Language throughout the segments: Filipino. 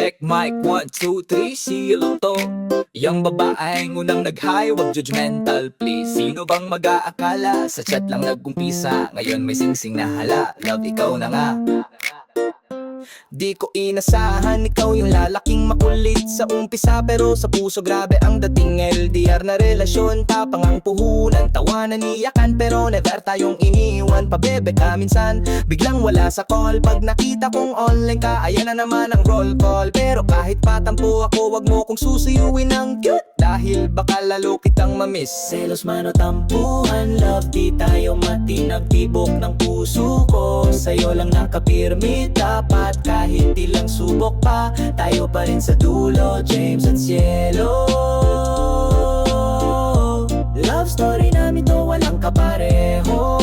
Check mic 1, 2, 3, silo to. Yang babaeng unang nag-hi, wag judgmental please. Sino bang mag-aakala? Sa chat lang nag-umpisa, ngayon may singsing na hala. Love, ikaw na nga. Di ko inasahan, ikaw yung lalaking makulit sa umpisa, pero sa puso grabe ang dating. LDR na relasyon, tapang ang puhunan, tawanan, iyakan, pero never tayong iniwan. Pabebe ka minsan, biglang wala sa call. Pag nakita kong online ka, ayan na naman ang roll call. Pero kahit patampo ako, wag mo kong susuyuin ng cute, dahil baka lalo kitang mamiss. Selos man o tampuhan, love, di tayo matinag. Tibok ng puso ko, sa'yo lang nakapirmi. Dapat kahit ilang subok pa, tayo pa rin sa dulo. James at Cielo, love story namin to, walang kapareho.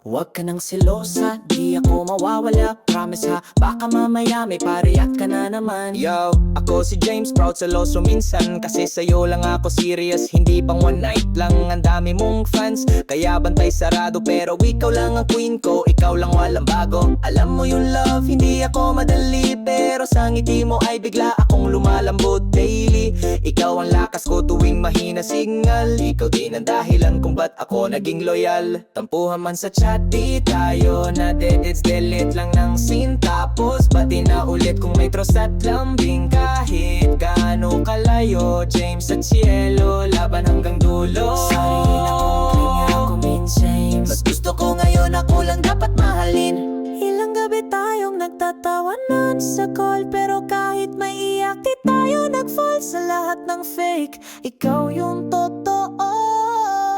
Huwag ka nang selosa, di ako mawawala. Promise ha, baka mamaya may pariat ka na naman. Yo, ako si James, proud seloso minsan. Kasi sa'yo lang ako serious, hindi pang one night lang. Ang dami mong fans, kaya bantay sarado. Pero ikaw lang ang queen ko, ikaw lang walang bago. Alam mo yung love, hindi ako madali. Pero sa ngiti mo ay bigla akong lumalambot daily. Ikaw ang lakas ko tuwing mahina signal. Ikaw din ang dahilan kung ba't ako naging loyal. Tampuhan man sa chat, di tayo na dead, it's delete lang ng scene. Tapos pati na ulit kung may trust at lambing. Kahit gaano kalayo, James at Cielo, laban hanggang dulo. Sorry na kung kanya ako minsan, mas gusto ko ngayon ako lang dapat mahalin. Ilang gabi tayong nagtatawanan sa call, pero kahit maiyak di tayo nag-fall sa lahat ng fake. Ikaw yung totoo.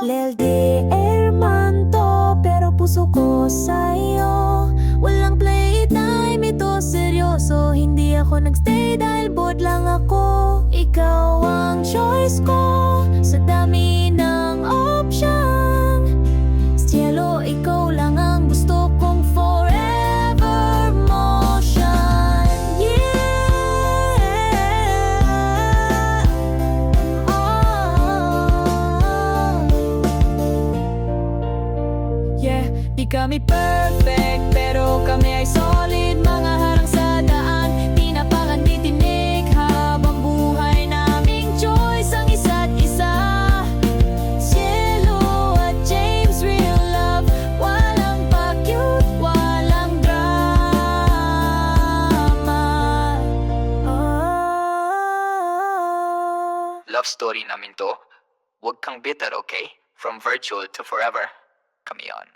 LDR man to, pero puso ko sa'yo. Walang playtime, ito seryoso. Hindi ako nagstay dahil bored lang ako. Ikaw ang choice ko sa dami ng option. Cielo, ikaw lang ang gusto kong forever motion. Yeah, yeah, di kami perfect, pero kami ay solid. Mga harang sa daan, di na panganditinig. Habang buhay naming choice ang isa't isa. Cielo at James, real love. Walang pa-cute, walang drama. Love story namin to. Huwag kang bitter, okay? From virtual to forever. Kami on.